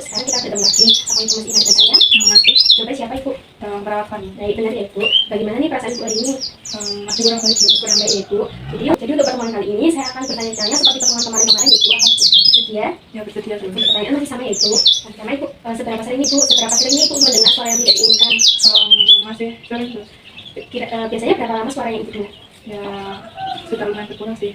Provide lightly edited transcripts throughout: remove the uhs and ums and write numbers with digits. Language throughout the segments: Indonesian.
sekarang kita ketemu lagi. Apa Ibu masih ingat dengan saya? Masih. Coba siapa Ibu? Perawat Fani. Baik, benar ya Ibu. Bagaimana nih perasaan Ibu hari ini? Masih kurang baik. Kurang baik ya Ibu. Jadi untuk pertemuan kali ini saya akan bertanya-tanya seperti pertemuan kemarin yaitu apa Ibu? Bersedia? Ya, bersedia dulu. Pertanyaan masih sama yaitu, pertama Ibu, seberapa sering Ibu mendengar suara yang tidak diinginkan? Masih sering terus. Biasanya berapa lama suara yang Ibu dengar? Ya, sudah lumayan berkurang sih.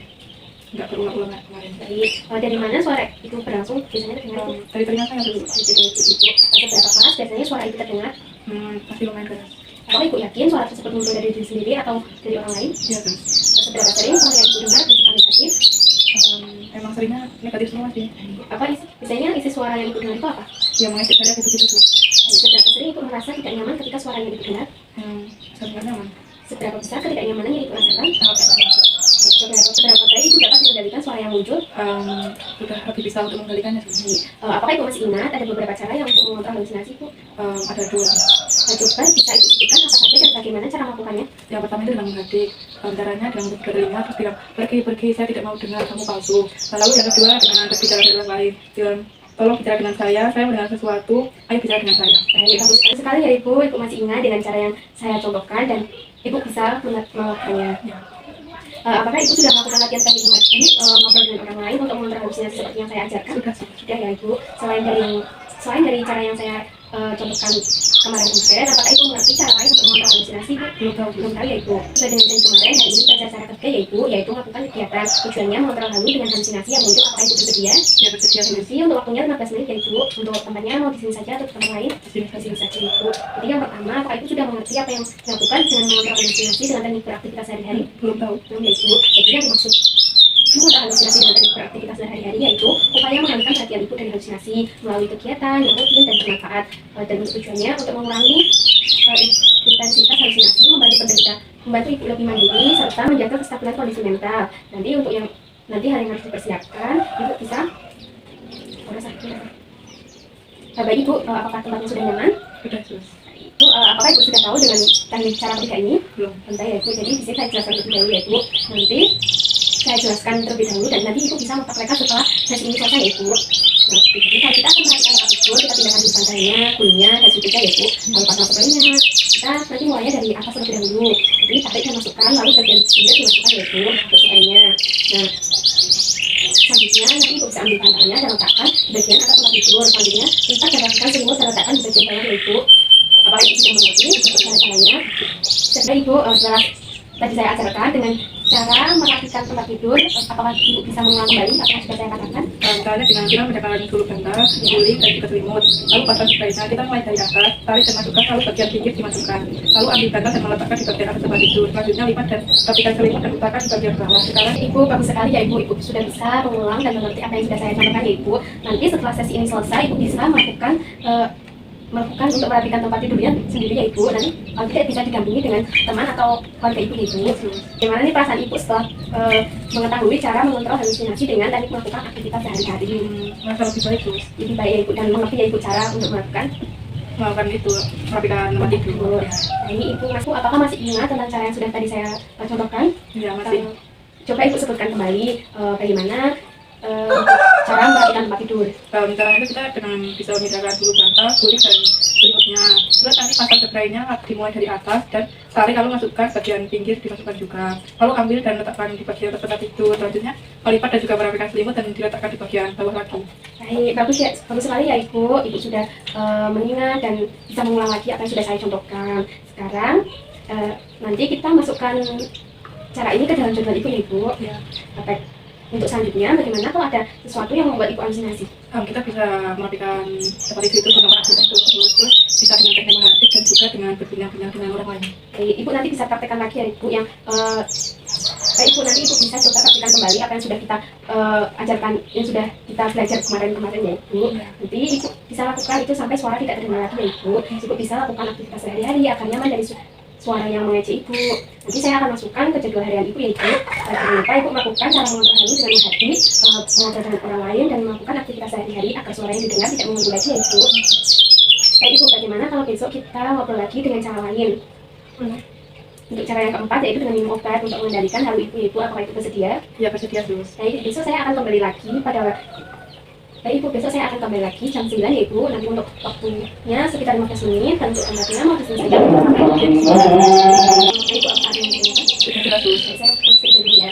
Nggak berulang-ulang kayak kemarin. Baik, dari mana suara itu berlangsung? Biasanya terdengar Ibu? Dari telinga saya dulu. Dari telinga Ibu. Seberapa keras biasanya suara itu terdengar? Masih lumayan keras. Apakah Ibu yakin suara tersebut muncul dari diri sendiri atau dari orang lain? Ya, terus. Seberapa sering suara yang Ibu dengar bersifat negatif? Emang seringnya negatif semua sih. Apa biasanya isi suara yang Ibu dengar itu apa? Ya, mengejek saya gitu-gitu tuh. Seberapa sering Ibu merasa tidak nyaman ketika suara yang Ibu dengar? Sebenarnya nyaman. Seberapa besar ketidaknyamanan yang Ibu rasakan? Seberapa baik Ibu dapat mengendalikan suara yang muncul? Sudah lebih bisa untuk mengendalikannya sih. Apakah Ibu masih ingat ada beberapa cara yang untuk mengontrol halusinasi Ibu? Ada dua. Coba bisa Ibu sebutkan apa saja dan bagaimana cara melakukannya? Yang pertama itu dengan menghadik. Caranya dengan membuka telinga terus bilang pergi, saya tidak mau dengar, kamu palsu. Lalu yang kedua dengan berbicara dengan orang lain. Bilang, tolong bicara dengan saya mendengar sesuatu, ayo bicara dengan saya. Baik, bagus sekali ya Ibu masih ingat dengan cara yang saya contohkan dan Ibu bisa melakukannya. Ya. Apakah Ibu sudah melakukan latihan teknik mengerti ngobrol dengan orang lain untuk mengontrol halusinasi seperti yang saya ajarkan? Sudah ya Ibu. Selain dari cara yang saya contohkan kemarin, apakah Ibu mengerti cara lain untuk mengontrol halusinasi Ibu? Belum tahu ya Ibu. Sesuai dengan janji kemarin, hari ini belajar cara ketiga yaitu melakukan kegiatan tujuannya mengontrol halu dengan halusinasi yang muncul. Apakah Ibu bersedia? Ya, bersedia. Untuk waktunya 15 menit ya Ibu. Untuk tempatnya mau di sini saja atau di tempat lain? Di sini saja Ibu. Jadi yang pertama, apakah Ibu sudah mengerti apa yang dilakukan dengan mengontrol halusinasi dengan teknik beraktivitas sehari-hari? Belum tahu. Belum ya Ibu. Jadi yang dimaksud mengontrol halusinasi dengan teknik beraktivitas sehari-hari yaitu upaya mengalihkan perhatian Ibu dari halusinasi melalui kegiatan yang rutin dan bermanfaat, dan tujuannya untuk mengurangi intensitas halusinasi, membantu Ibu lebih mandiri serta menjaga kestabilan kondisi mental. Nanti hal yang harus dipersiapkan, Ibu bisa Bapak Ibu, apakah tempatnya sudah nyaman? Sudah, sus. Ibu, apakah Ibu sudah tahu dengan teknik cara ketiga ini? Belum. Bentar ya Ibu, jadi di sini saya jelaskan terlebih dahulu ya Ibu. Nanti saya jelaskan terlebih dahulu dan nanti Ibu bisa mempraktekkan setelah sesi ini selesai ya Ibu. Nah, jadi kalau kita akan melakukan tempat tidur, kita pindahkan di pantainya, kulinya, dan sebagainya ya Ibu. Lalu pasang sekelilingnya, kita nanti mulainya dari atas terlebih dahulu. Jadi tarik dan masukkan, lalu bagian pinggir dimasukkan ya Ibu, untuk sekelilingnya. Nah, selanjutnya nanti Ibu bisa ambil pantainya dan letakkan di bagian atas tempat tidur. Selanjutnya lipat dan rapikan selimut dan letakkan di bagian bawah ya Ibu. Apakah Ibu sudah mengerti untuk cara-caranya? Setelah Ibu, setelah tadi saya ajarkan dengan cara merapikan tempat tidur, apakah Ibu bisa mengulang kembali apa yang sudah saya katakan? Caranya dengan kita menjaga dulu bantal, guling dan juga selimut. Lalu pasang sekelilingnya, kita mulai dari atas, tarik dan masukkan, lalu bagian pinggir dimasukkan. Lalu ambil bantal dan meletakkan di bagian atas tempat tidur. Selanjutnya lipat dan rapikan selimut dan letakkan di bagian bawah. Sekarang Ibu bagus sekali ya Ibu sudah bisa mengulang dan mengerti apa yang sudah saya sampaikan ya Ibu. Nanti setelah sesi ini selesai, Ibu bisa melakukan untuk merapikan tempat tidurnya sendiri ya Ibu. Nanti tidak bisa didampingi dengan teman atau keluarga Ibu ya Ibu. Gimana nih perasaan Ibu setelah mengetahui cara mengontrol halusinasi dengan teknik melakukan aktivitas sehari-hari? merasa lebih baik, sus. Lebih baik ya Ibu dan mengerti ya Ibu cara untuk melakukan itu, merapikan tempat tidur. Nah, ini Ibu apakah masih ingat tentang cara yang sudah tadi saya contohkan? Ya, masih. Coba Ibu sebutkan kembali bagaimana cara merapikan tempat tidur. Caranya itu kita dengan bisa memindahkan dulu bantal, guling dan selimutnya. Terus nanti pasang sekelilingnya dimulai dari atas dan tarik, lalu masukkan bagian pinggir dimasukkan juga. Lalu ambil dan letakkan di bagian atas tempat tidur. Selanjutnya lipat dan juga merapikan selimut dan diletakkan di bagian bawah lagi. Baik, bagus sekali ya Ibu. Ibu sudah mengingat dan bisa mengulang lagi apa yang sudah saya contohkan. Sekarang nanti kita masukkan cara ini ke dalam jadwal Ibu ya Ibu. Ya. Untuk selanjutnya, bagaimana kalau ada sesuatu yang membuat Ibu halusinasi? Kita bisa merapikan tempat tidur itu dengan aktivitas terus bisa dengan teknik menghadapi dan juga dengan berbincang-bincang dengan orang lain. Ibu nanti bisa praktekkan lagi ya Ibu yang Ibu nanti Ibu bisa coba praktekkan kembali apa yang sudah kita ajarkan, yang sudah kita belajar kemarin ya Ibu. Nanti Ibu bisa lakukan itu sampai suara tidak terdengar lagi ya Ibu. Ibu bisa lakukan aktivitas sehari-hari agar nyaman dari suara yang mengejek Ibu. Nanti saya akan masukkan ke jadwal harian Ibu ya Ibu. Jangan lupa Ibu melakukan cara mengontrol halu dengan menghadapi, mengobrol dengan orang lain dan melakukan aktivitas sehari-hari agar suara yang didengar tidak mengganggu lagi ya Ibu. Ibu, bagaimana kalau besok kita ngobrol lagi dengan cara lain? Untuk cara yang keempat yaitu dengan minum obat untuk mengendalikan halu Ibu. Apakah Ibu bersedia? Ya, bersedia, sus. Besok saya akan kembali lagi pada Baik Ibu, besok saya akan kembali lagi jam 9 ya Ibu. Nanti untuk waktunya sekitar 15 menit dan untuk tempatnya mau diselesaikan sampai jam 9. Ibu apa ada yang mau ditanyakan? Sudah 100. Saya proses dulu ya.